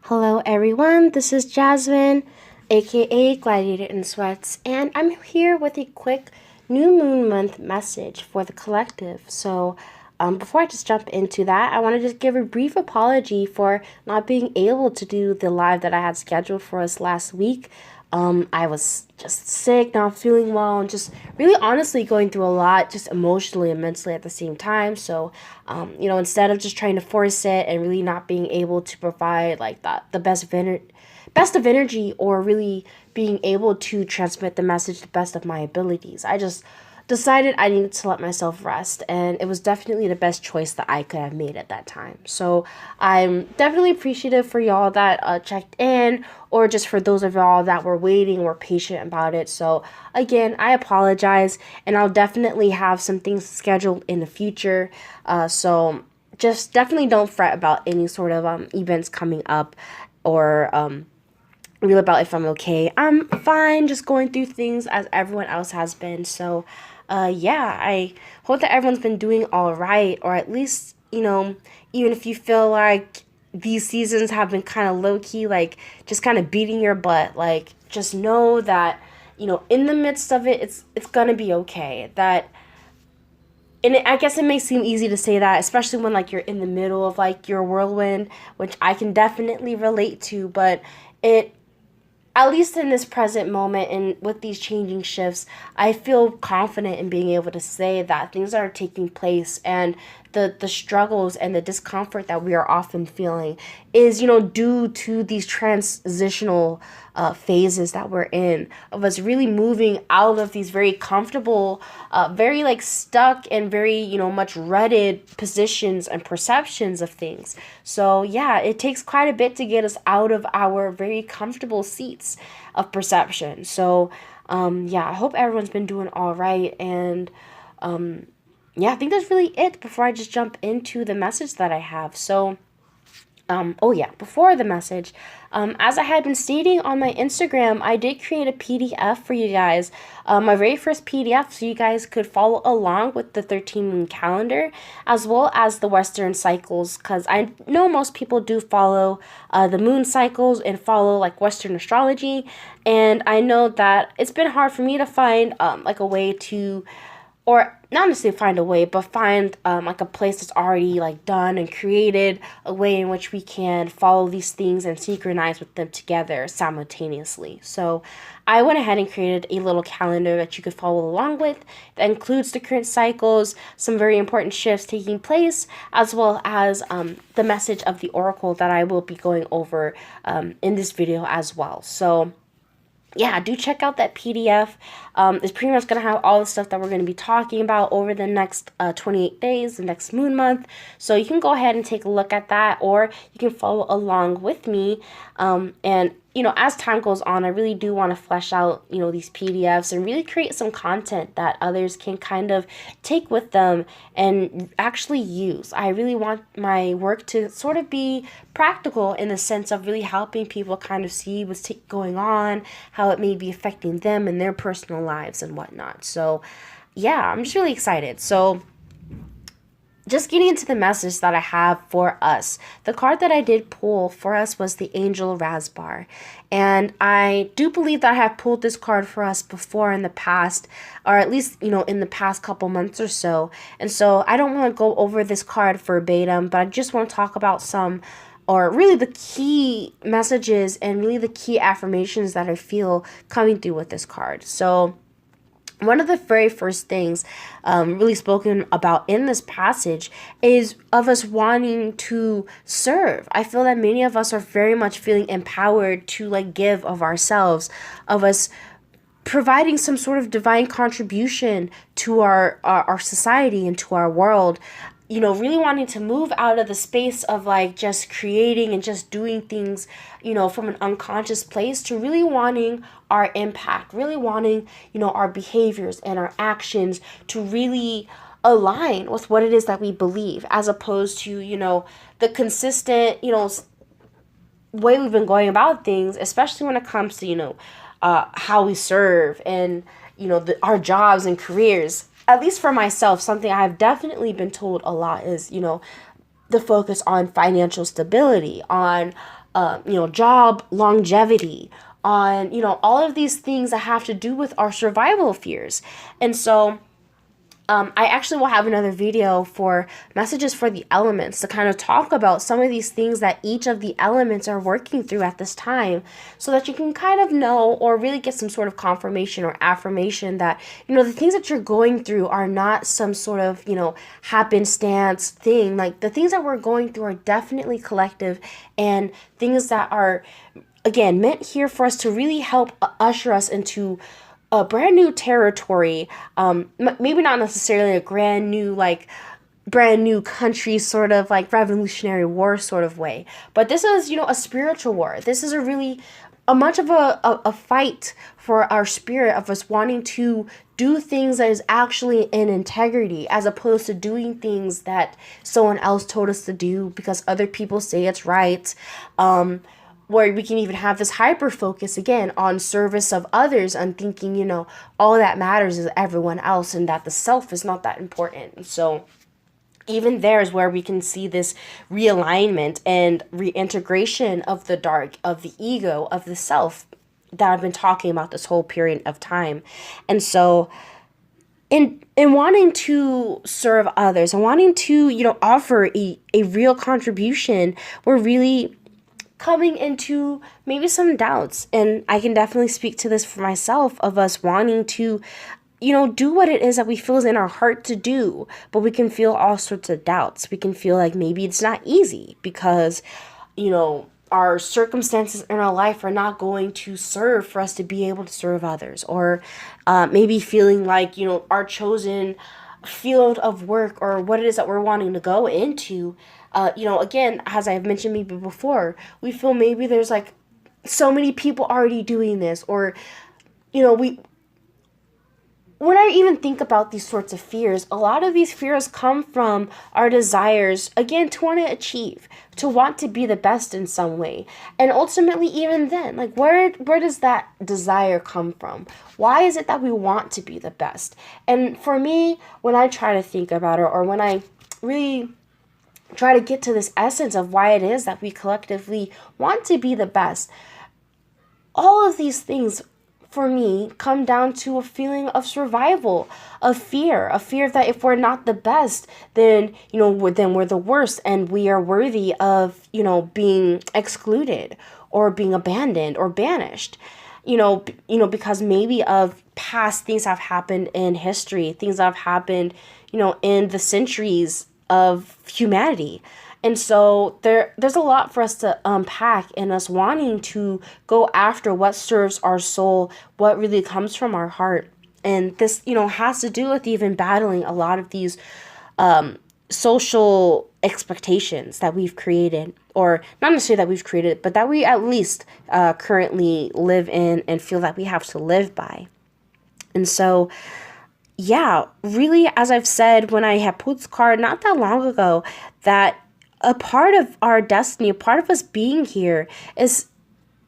Hello everyone, this is Jasmine, aka Gladiatorinsweats, and I'm here with a quick new moon month message for the collective. Before I just jump into that, I want to just give a brief apology for not being able to do the live that I had scheduled for us last week. I was just sick, not feeling well, and just really honestly going through a lot, just emotionally and mentally at the same time. Instead of just trying to force it and really not being able to provide like the best of energy or really being able to transmit the message to the best of my abilities, I just decided I needed to let myself rest, and it was definitely the best choice that I could have made at that time. So I'm definitely appreciative for y'all that checked in, or just for those of y'all that were waiting or patient about it. So again, I apologize, and I'll definitely have some things scheduled in the future. So just definitely don't fret about any sort of events coming up, or real about if I'm okay. I'm fine, just going through things as everyone else has been. Yeah, I hope that everyone's been doing all right, or at least, even if you feel like these seasons have been kind of low key, like just kind of beating your butt, like just know that, in the midst of it, it's gonna be okay. I guess it may seem easy to say that, especially when like you're in the middle of like your whirlwind, which I can definitely relate to, but it at least in this present moment and with these changing shifts, I feel confident in being able to say that things are taking place, and the struggles and the discomfort that we are often feeling is, due to these transitional phases that we're in, of us really moving out of these very comfortable, very like stuck and very, much rutted positions and perceptions of things. So yeah, it takes quite a bit to get us out of our very comfortable seats of perception. Yeah, I hope everyone's been doing all right. Yeah, I think that's really it before I just jump into the message that I have. Oh yeah, before the message, as I had been stating on my Instagram, I did create a PDF for you guys, my very first PDF, so you guys could follow along with the 13 moon calendar, as well as the Western cycles, because I know most people do follow the moon cycles and follow like Western astrology, and I know that it's been hard for me to find like a way to, or not necessarily find a way, but find like a place that's already like done and created a way in which we can follow these things and synchronize with them together simultaneously. So I went ahead and created a little calendar that you could follow along with that includes the current cycles, some very important shifts taking place, as well as the message of the oracle that I will be going over in this video as well. So yeah, do check out that PDF. It's pretty much going to have all the stuff that we're going to be talking about over the next 28 days, the next moon month. So you can go ahead and take a look at that, or you can follow along with me. As time goes on, I really do want to flesh out, these PDFs and really create some content that others can kind of take with them and actually use. I really want my work to sort of be practical in the sense of really helping people kind of see what's going on, how it may be affecting them and their personal lives and whatnot. So yeah, I'm just really excited. So just getting into the message that I have for us. The card that I did pull for us was the Angel Rasbar. And I do believe that I have pulled this card for us before in the past, or at least, in the past couple months or so. And so I don't want to go over this card verbatim, but I just want to talk about some, or really the key messages and really the key affirmations that I feel coming through with this card. So one of the very first things really spoken about in this passage is of us wanting to serve. I feel that many of us are very much feeling empowered to like give of ourselves, of us providing some sort of divine contribution to our society and to our world. Really wanting to move out of the space of like just creating and just doing things, from an unconscious place, to really wanting our impact, really wanting, our behaviors and our actions to really align with what it is that we believe, as opposed to, the consistent, way we've been going about things, especially when it comes to, how we serve and, our jobs and careers. At least for myself, something I've definitely been told a lot is, the focus on financial stability, on job longevity, on, all of these things that have to do with our survival fears. And so I actually will have another video for messages for the elements to kind of talk about some of these things that each of the elements are working through at this time, so that you can kind of know or really get some sort of confirmation or affirmation that, the things that you're going through are not some sort of, happenstance thing. Like, the things that we're going through are definitely collective, and things that are, again, meant here for us to really help usher us into a brand new territory. Maybe not necessarily a brand new country, sort of like Revolutionary War sort of way, but this is, a spiritual war. This is a much of a fight for our spirit, of us wanting to do things that is actually in integrity, as opposed to doing things that someone else told us to do because other people say it's right. Where we can even have this hyper focus again on service of others, and thinking, all that matters is everyone else, and that the self is not that important. So even there is where we can see this realignment and reintegration of the dark, of the ego, of the self, that I've been talking about this whole period of time. And so in wanting to serve others and wanting to, offer a real contribution, we're really coming into maybe some doubts. And I can definitely speak to this for myself, of us wanting to, do what it is that we feel is in our heart to do, but we can feel all sorts of doubts. We can feel like maybe it's not easy because, our circumstances in our life are not going to serve for us to be able to serve others, or maybe feeling like, our chosen field of work, or what it is that we're wanting to go into, again, as I've mentioned maybe before, we feel maybe there's like so many people already doing this, or, when I even think about these sorts of fears, a lot of these fears come from our desires, again, to want to achieve, to want to be the best in some way. And ultimately, even then, like, where does that desire come from? Why is it that we want to be the best? And for me, when I try to think about it, or when I really try to get to this essence of why it is that we collectively want to be the best, all of these things for me come down to a feeling of survival, of fear that if we're not the best, then we're the worst, and we are worthy of being excluded, or being abandoned, or banished, because maybe of past things have happened in history, things that have happened in the centuries of humanity. And so there's a lot for us to unpack, in us wanting to go after what serves our soul, what really comes from our heart. And this, has to do with even battling a lot of these social expectations that we've created, or not necessarily that we've created, but that we at least currently live in and feel that we have to live by. And so, yeah, really, as I've said when I had pulled this card not that long ago, that a part of our destiny, a part of us being here, is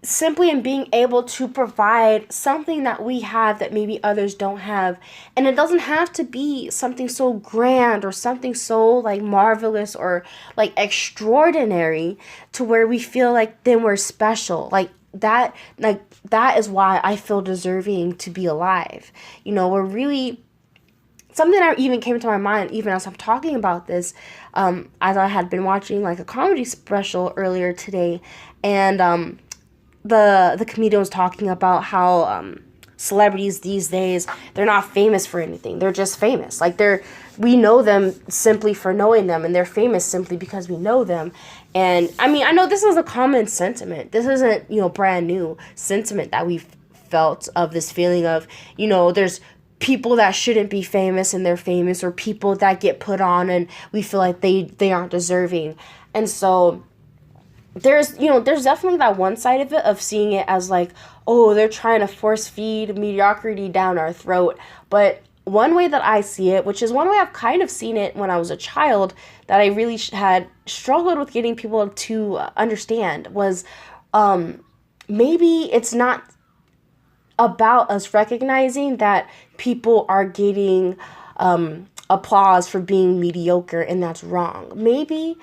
simply in being able to provide something that we have that maybe others don't have. And it doesn't have to be something so grand, or something so like marvelous, or like extraordinary, to where we feel like then we're special. Like that is why I feel deserving to be alive. We're really, something that even came to my mind, even as I'm talking about this, as I had been watching like a comedy special earlier today, and the comedian was talking about how celebrities these days, they're not famous for anything. They're just famous. Like we know them simply for knowing them, and they're famous simply because we know them. And I mean, I know this is a common sentiment. This isn't, brand new sentiment that we've felt, of this feeling of, there's people that shouldn't be famous and they're famous, or people that get put on and we feel like they aren't deserving. And so there's definitely that one side of it, of seeing it as like, oh, they're trying to force feed mediocrity down our throat. But one way that I see it, which is one way I've kind of seen it when I was a child, that I really had struggled with getting people to understand, was maybe it's not about us recognizing that people are getting applause for being mediocre, and that's wrong. Maybe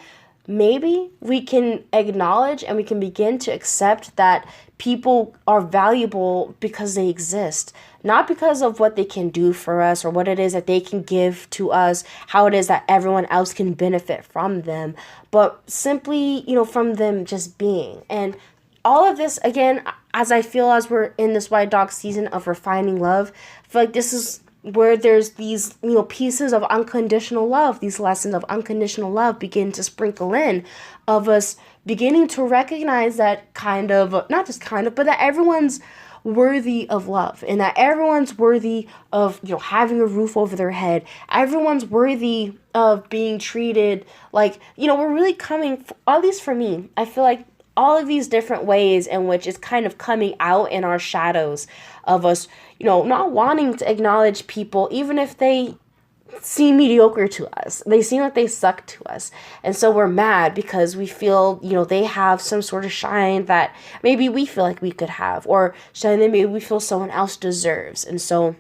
maybe we can acknowledge and we can begin to accept that people are valuable because they exist, not because of what they can do for us or what it is that they can give to us, how it is that everyone else can benefit from them, but simply, from them just being. And all of this, again, as I feel as we're in this White Dog season of refining love, I feel like this is where there's these, pieces of unconditional love, these lessons of unconditional love begin to sprinkle in, of us beginning to recognize that not just but that everyone's worthy of love, and that everyone's worthy of, having a roof over their head. Everyone's worthy of being treated like, we're really coming, at least for me, I feel like all of these different ways in which it's kind of coming out in our shadows of us, not wanting to acknowledge people, even if they seem mediocre to us. They seem like they suck to us. And so we're mad because we feel, they have some sort of shine that maybe we feel like we could have, or shine that maybe we feel someone else deserves. And so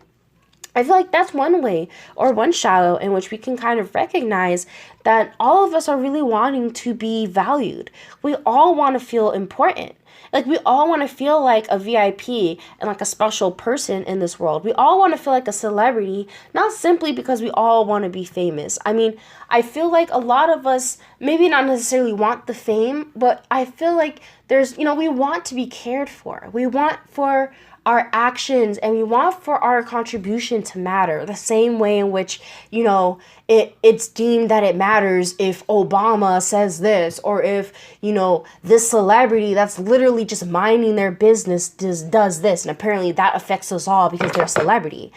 I feel like that's one way, or one shadow in which we can kind of recognize that all of us are really wanting to be valued. We all want to feel important. Like, we all want to feel like a VIP and like a special person in this world. We all want to feel like a celebrity, not simply because we all want to be famous. I mean, I feel like a lot of us maybe not necessarily want the fame, but I feel like there's, we want to be cared for. We want for our actions, and we want for our contribution to matter the same way in which, it's deemed that it matters if Obama says this, or if, this celebrity that's literally just minding their business does this, and apparently that affects us all because they're a celebrity.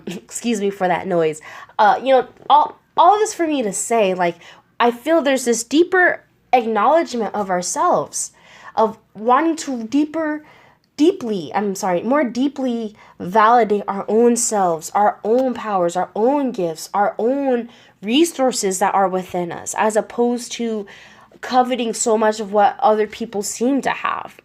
Excuse me for that noise. All of this for me to say, like, I feel there's this deeper acknowledgement of ourselves, of wanting to more deeply validate our own selves, our own powers, our own gifts, our own resources that are within us, as opposed to coveting so much of what other people seem to have.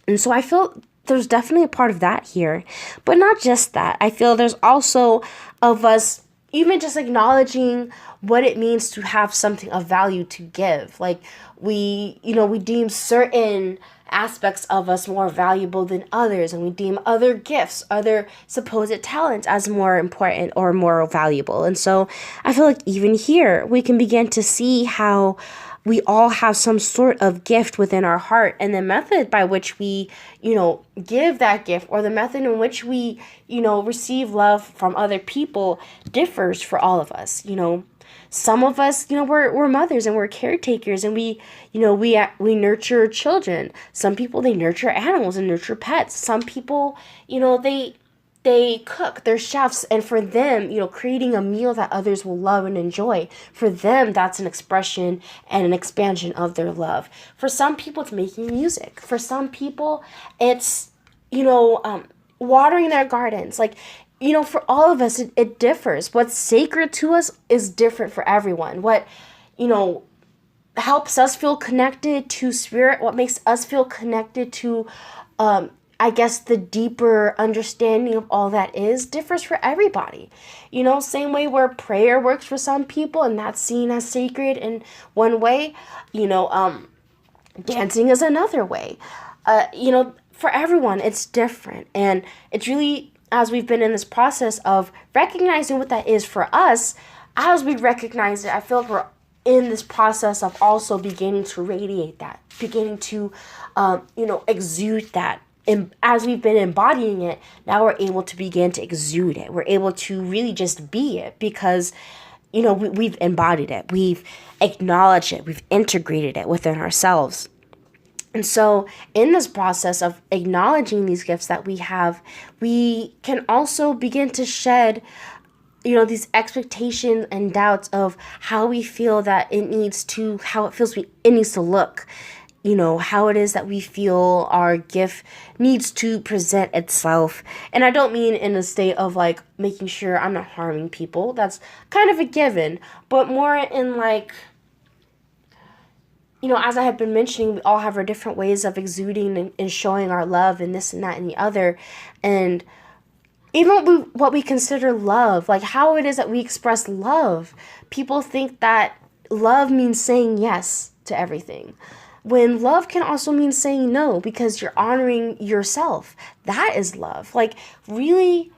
And so I feel there's definitely a part of that here, but not just that. I feel there's also of us even just acknowledging what it means to have something of value to give. Like, we deem certain aspects of us more valuable than others, and we deem other gifts, other supposed talents as more important or more valuable. And so I feel like even here we can begin to see how we all have some sort of gift within our heart, and the method by which we, give that gift, or the method in which we, receive love from other people differs for all of us. Some of us, we're mothers and we're caretakers, and we nurture children. Some people, they nurture animals and nurture pets. Some people, they cook, they're chefs, and for them, creating a meal that others will love and enjoy, for them, that's an expression and an expansion of their love. For some people, it's making music. For some people, it's, watering their gardens. Like, for all of us, it differs. What's sacred to us is different for everyone. What, helps us feel connected to spirit, what makes us feel connected to, I guess, the deeper understanding of all that differs for everybody. Same way where prayer works for some people, and that's seen as sacred in one way, dancing is another way. For everyone, it's different. And it's really, as we've been in this process of recognizing what that is for us, as we recognize it, I feel like we're in this process of also beginning to radiate that, beginning to, exude that. And as we've been embodying it, now we're able to begin to exude it. We're able to really just be it because, we've embodied it. We've acknowledged it. We've integrated it within ourselves. And so in this process of acknowledging these gifts that we have, we can also begin to shed, these expectations and doubts of how we feel that it needs to, how it feels it needs to look, how it is that we feel our gift needs to present itself. And I don't mean in a state of like making sure I'm not harming people. That's kind of a given, but more in like, as I have been mentioning, we all have our different ways of exuding and showing our love and this and that and the other. And even what we consider love, like how it is that we express love, people think that love means saying yes to everything. When love can also mean saying no because you're honoring yourself. That is love. Like, really,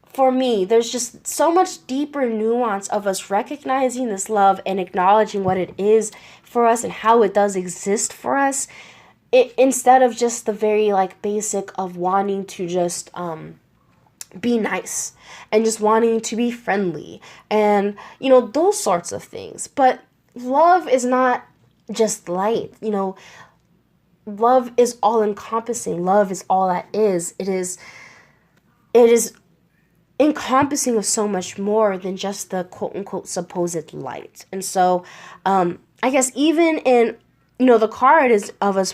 for me, there's just so much deeper nuance of us recognizing this love and acknowledging what it is for us and how it does exist for us. Instead of just the very like basic of wanting to just be nice and just wanting to be friendly and those sorts of things. But love is not just light. Love is all encompassing. Love is all that is. It is encompassing of so much more than just the quote unquote supposed light. And so I guess even in the card is of us,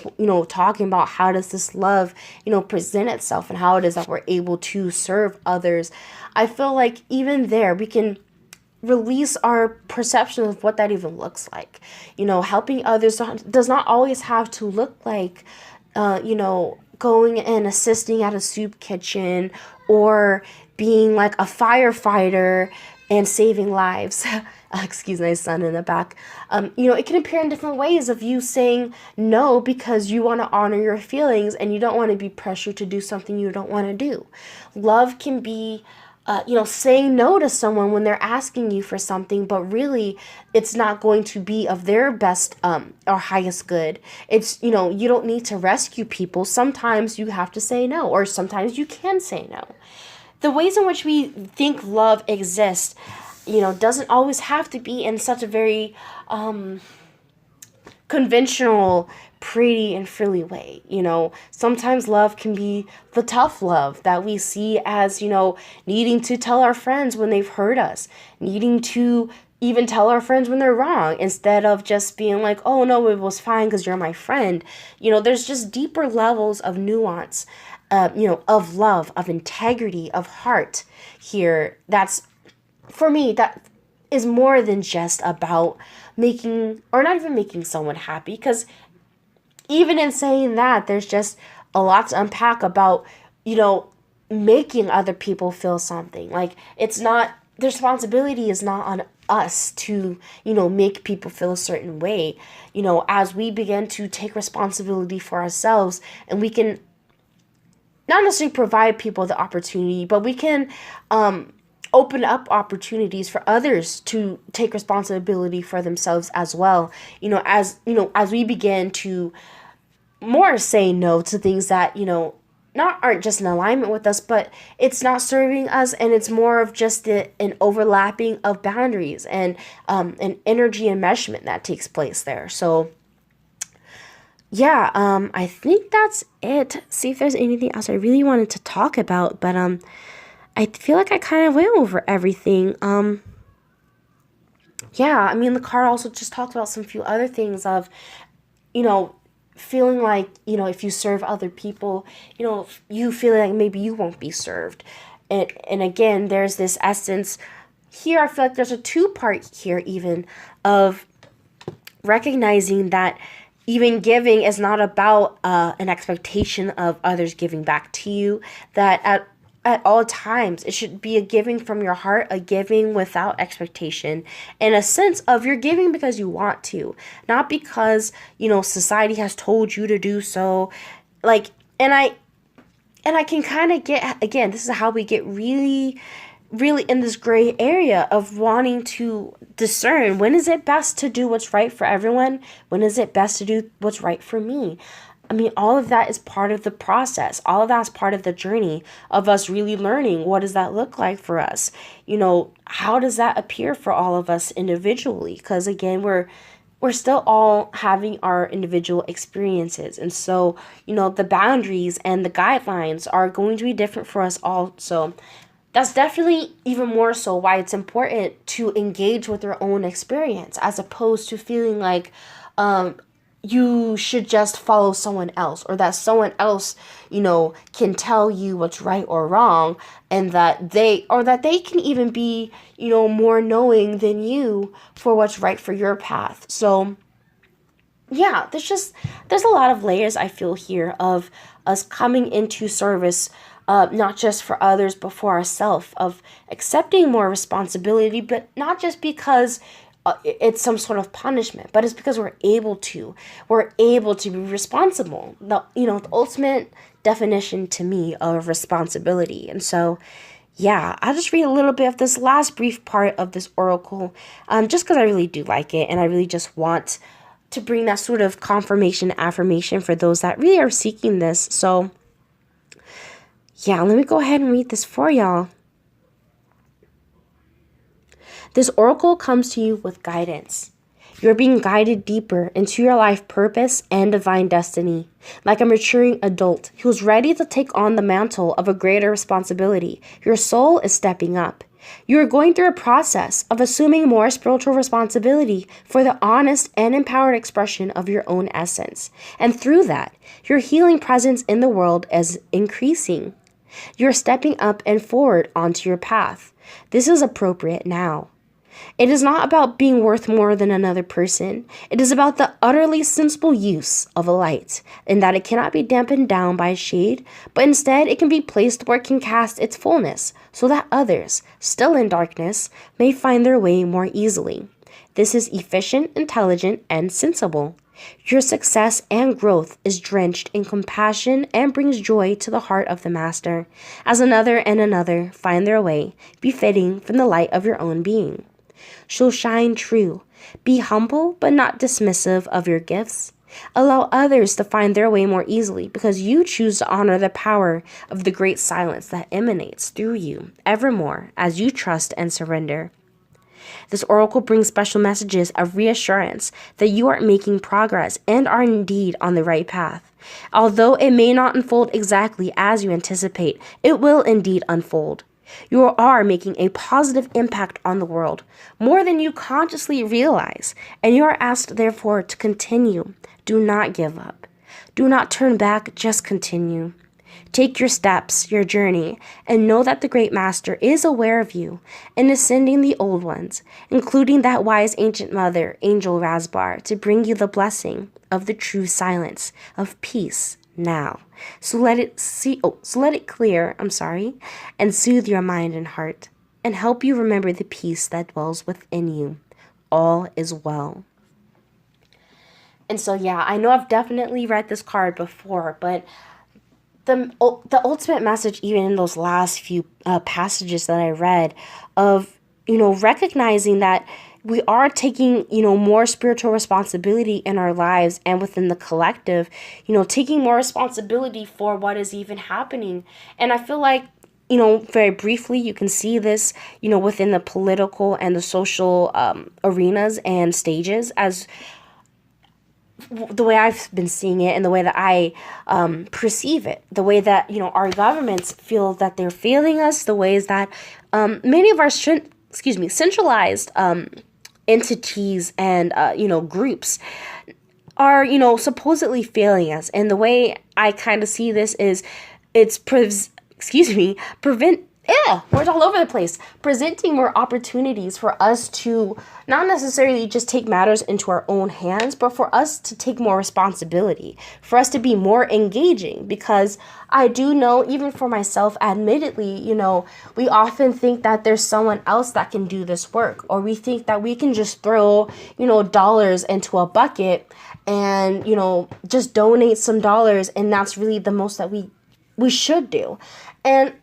talking about how does this love, present itself and how it is that we're able to serve others. I feel like even there we can release our perception of what that even looks like. Helping others does not always have to look like, going and assisting at a soup kitchen or being like a firefighter and saving lives. Excuse my son in the back. It can appear in different ways of you saying no because you want to honor your feelings and you don't want to be pressured to do something you don't want to do. Love can be saying no to someone when they're asking you for something, but really it's not going to be of their best or highest good. It's, you don't need to rescue people. Sometimes you have to say no, or sometimes you can say no. The ways in which we think love exists, doesn't always have to be in such a very conventional, pretty and frilly way. Sometimes love can be the tough love that we see as, needing to tell our friends when they've hurt us, needing to even tell our friends when they're wrong instead of just being like, oh no, it was fine because you're my friend. There's just deeper levels of nuance, of love, of integrity, of heart here. That's, for me, that is more than just about making, or not even making someone happy, because even in saying that, there's just a lot to unpack about, making other people feel something. Like, it's not, the responsibility is not on us to, make people feel a certain way. As we begin to take responsibility for ourselves, and we can not necessarily provide people the opportunity, but we can open up opportunities for others to take responsibility for themselves as well. As we begin to more say no to things that, aren't just in alignment with us, but it's not serving us, and it's more of just an overlapping of boundaries and an energy enmeshment that takes place there. So yeah, I think that's it. See if there's anything else I really wanted to talk about, but I feel like I kind of went over everything. Yeah, the card also just talked about some few other things of, feeling like, if you serve other people, you feel like maybe you won't be served. And again, there's this essence here. I feel like there's a two-part here even of recognizing that even giving is not about an expectation of others giving back to you, that at all times it should be a giving from your heart, a giving without expectation, and a sense of you're giving because you want to, not because society has told you to do so. Like, and I can kind of get, again, this is how we get really in this gray area of wanting to discern when is it best to do what's right for everyone, when is it best to do what's right for me. All of that is part of the process. All of that's part of the journey of us really learning what does that look like for us. How does that appear for all of us individually? Because again, we're still all having our individual experiences. And so, the boundaries and the guidelines are going to be different for us all. So that's definitely even more so why it's important to engage with your own experience, as opposed to feeling like, you should just follow someone else, or that someone else, can tell you what's right or wrong, and that they can even be, more knowing than you for what's right for your path. So yeah, there's a lot of layers I feel here of us coming into service, not just for others, but for ourselves, of accepting more responsibility, but not just because it's some sort of punishment, but it's because we're able to be responsible. The ultimate definition to me of responsibility. And so, yeah, I'll just read a little bit of this last brief part of this oracle, just because I really do like it, and I really just want to bring that sort of confirmation, affirmation for those that really are seeking this. So, yeah, let me go ahead and read this for y'all. This oracle comes to you with guidance. You're being guided deeper into your life purpose and divine destiny, like a maturing adult who's ready to take on the mantle of a greater responsibility. Your soul is stepping up. You are going through a process of assuming more spiritual responsibility for the honest and empowered expression of your own essence. And through that, your healing presence in the world is increasing. You're stepping up and forward onto your path. This is appropriate now. It is not about being worth more than another person. It is about the utterly sensible use of a light, in that it cannot be dampened down by a shade, but instead it can be placed where it can cast its fullness, so that others, still in darkness, may find their way more easily. This is efficient, intelligent, and sensible. Your success and growth is drenched in compassion and brings joy to the heart of the Master, as another and another find their way, befitting from the light of your own being. She'll shine true. Be humble but not dismissive of your gifts. Allow others to find their way more easily because you choose to honor the power of the great silence that emanates through you evermore as you trust and surrender. This oracle brings special messages of reassurance that you are making progress and are indeed on the right path. Although it may not unfold exactly as you anticipate, it will indeed unfold. You are making a positive impact on the world, more than you consciously realize, and you are asked, therefore, to continue. Do not give up. Do not turn back, just continue. Take your steps, your journey, and know that the Great Master is aware of you and is sending the old ones, including that wise ancient mother, Angel Rasbar, to bring you the blessing of the true silence of peace now. So let it clear, and soothe your mind and heart, and help you remember the peace that dwells within you. All is well. And so, yeah, I know I've definitely read this card before, but the ultimate message, even in those last few passages that I read, of, recognizing that we are taking, more spiritual responsibility in our lives and within the collective, taking more responsibility for what is even happening. And I feel like, very briefly, you can see this, within the political and the social arenas and stages, as the way I've been seeing it and the way that I perceive it, the way that, our governments feel that they're failing us, the ways that many of our centralized entities and, groups are, supposedly failing us. And the way I kind of see this is words all over the place, presenting more opportunities for us to not necessarily just take matters into our own hands, but for us to take more responsibility, for us to be more engaging. Because I do know, even for myself, admittedly, we often think that there's someone else that can do this work, or we think that we can just throw, dollars into a bucket and, just donate some dollars, and that's really the most that we should do. And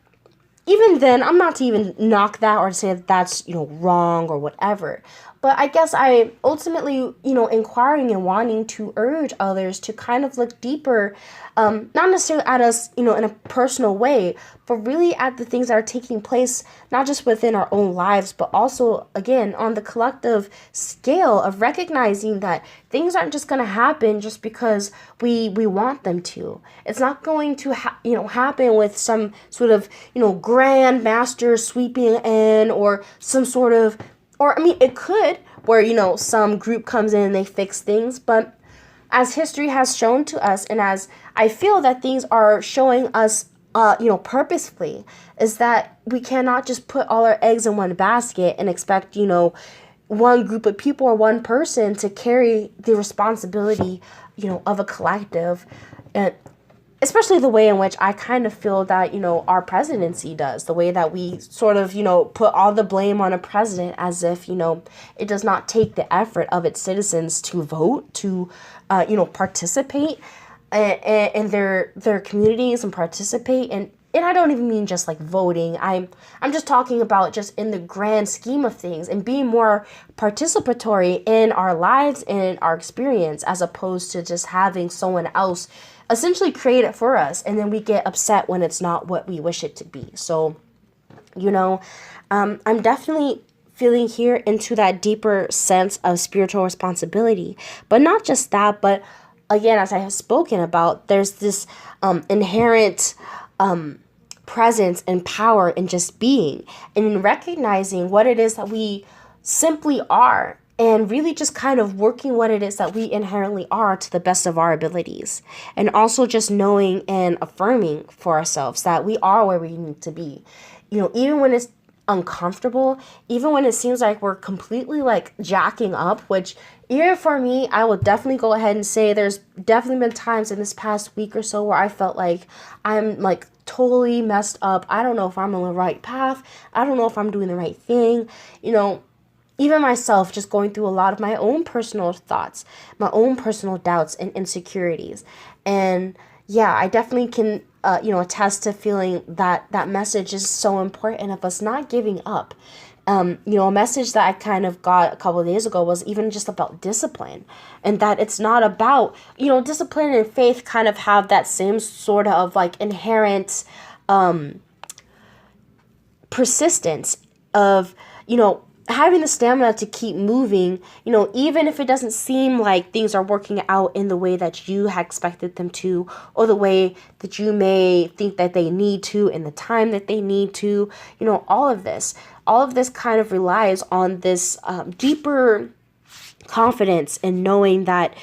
even then, I'm not to even knock that or say that that's, wrong or whatever. But I guess I ultimately, inquiring and wanting to urge others to kind of look deeper, not necessarily at us, in a personal way, but really at the things that are taking place, not just within our own lives, but also, again, on the collective scale of recognizing that things aren't just going to happen just because we want them to. It's not going to, happen with some sort of, grand master sweeping in, or some sort of, it could, where, some group comes in and they fix things, but as history has shown to us, and as I feel that things are showing us, purposefully, is that we cannot just put all our eggs in one basket and expect, one group of people or one person to carry the responsibility, of a collective. And especially the way in which I kind of feel that, our presidency does, the way that we sort of, put all the blame on a president as if, it does not take the effort of its citizens to vote, to, participate in their communities and participate. And I don't even mean just like voting. I'm just talking about just in the grand scheme of things and being more participatory in our lives and our experience, as opposed to just having someone else essentially create it for us, and then we get upset when it's not what we wish it to be. So, I'm definitely feeling here into that deeper sense of spiritual responsibility. But not just that, but again, as I have spoken about, there's this inherent presence and power in just being, and in recognizing what it is that we simply are, and really just kind of working what it is that we inherently are to the best of our abilities. And also just knowing and affirming for ourselves that we are where we need to be. Even when it's uncomfortable, even when it seems like we're completely like jacking up, which even for me, I will definitely go ahead and say there's definitely been times in this past week or so where I felt like I'm like totally messed up. I don't know if I'm on the right path. I don't know if I'm doing the right thing. Even myself just going through a lot of my own personal thoughts, my own personal doubts and insecurities. And yeah, I definitely can, attest to feeling that that message is so important of us not giving up. A message that I kind of got a couple of days ago was even just about discipline, and that it's not about, discipline and faith kind of have that same sort of like inherent persistence of, having the stamina to keep moving, even if it doesn't seem like things are working out in the way that you had expected them to, or the way that you may think that they need to, in the time that they need to, all of this kind of relies on this deeper confidence in knowing that,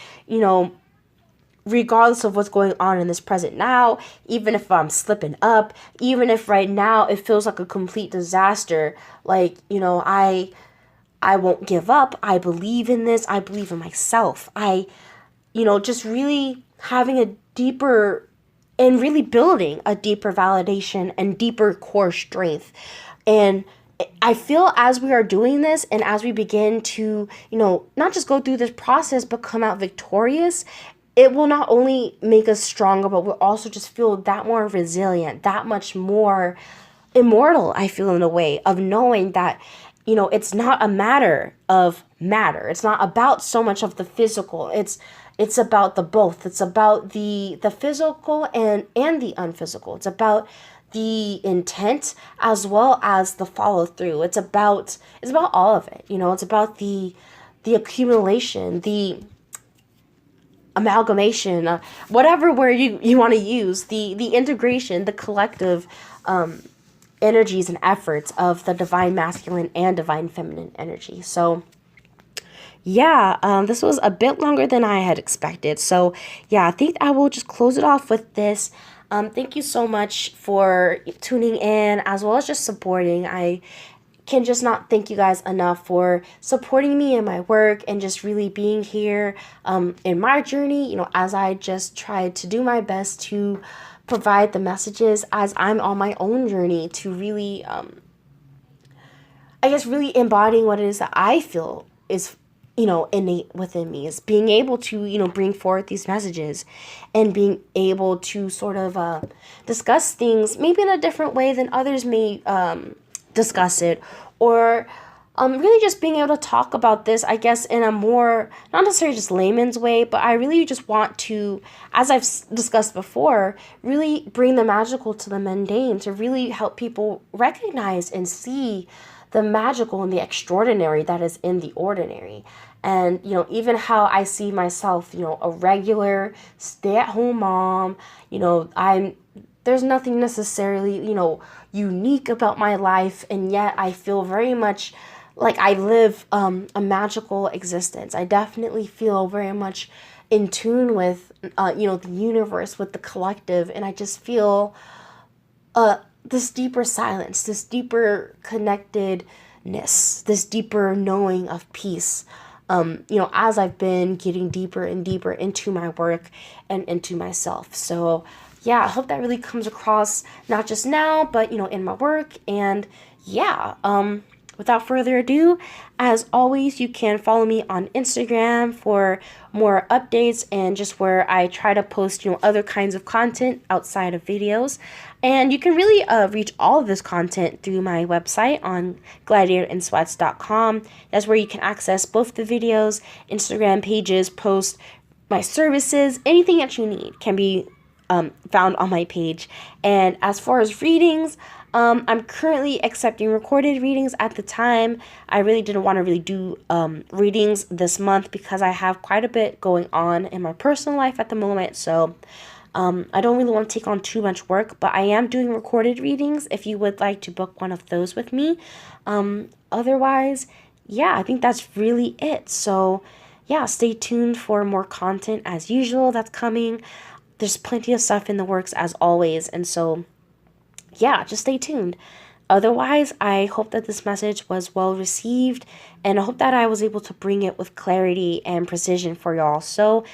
regardless of what's going on in this present now, even if I'm slipping up, even if right now it feels like a complete disaster, like, I won't give up. I believe in this. I believe in myself. Just really having a deeper and really building a deeper validation and deeper core strength. And I feel as we are doing this and as we begin to, not just go through this process, but come out victorious, it will not only make us stronger, but we'll also just feel that more resilient, that much more immortal, I feel, in a way of knowing that, it's not a matter of matter. It's not about so much of the physical. It's about the both. It's about the physical and the unphysical. It's about the intent as well as the follow through. It's about all of it. It's about the accumulation, the amalgamation, whatever word you want to use, the integration, the collective energies and efforts of the divine masculine and divine feminine energy. So yeah, this was a bit longer than I had expected. So yeah, I think I will just close it off with this. Thank you so much for tuning in as well as just supporting. I can just not thank you guys enough for supporting me in my work and just really being here in my journey, as I just try to do my best to provide the messages as I'm on my own journey to really, really embodying what it is that I feel is, innate within me, is being able to, bring forth these messages and being able to sort of discuss things maybe in a different way than others may discuss it, or really just being able to talk about this, I guess, in a more, not necessarily just layman's way, but I really just want to, as I've discussed before, really bring the magical to the mundane, to really help people recognize and see the magical and the extraordinary that is in the ordinary. And, even how I see myself, a regular stay-at-home mom, there's nothing necessarily, unique about my life, and yet I feel very much like I live a magical existence. I definitely feel very much in tune with, the universe, with the collective, and I just feel this deeper silence, this deeper connectedness, this deeper knowing of peace, as I've been getting deeper and deeper into my work and into myself. So yeah, I hope that really comes across, not just now, but, in my work. And yeah, without further ado, as always, you can follow me on Instagram for more updates and just where I try to post, other kinds of content outside of videos. And you can really reach all of this content through my website on gladiatorinsweats.com. That's where you can access both the videos, Instagram pages, posts, my services, anything that you need can be found on my page. And as far as readings, I'm currently accepting recorded readings at the time. I really didn't want to really do readings this month because I have quite a bit going on in my personal life at the moment. So I don't really want to take on too much work, but I am doing recorded readings if you would like to book one of those with me. Otherwise, yeah, I think that's really it. So yeah, stay tuned for more content as usual that's coming. There's plenty of stuff in the works as always. And so, yeah, just stay tuned. Otherwise, I hope that this message was well received, and I hope that I was able to bring it with clarity and precision for y'all. So,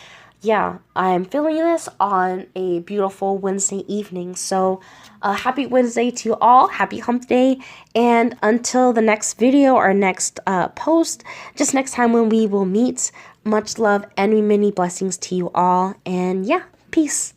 yeah, I'm filming this on a beautiful Wednesday evening. So, happy Wednesday to you all. Happy hump day. And until the next video or next post, just next time when we will meet, much love and many blessings to you all. And yeah, peace.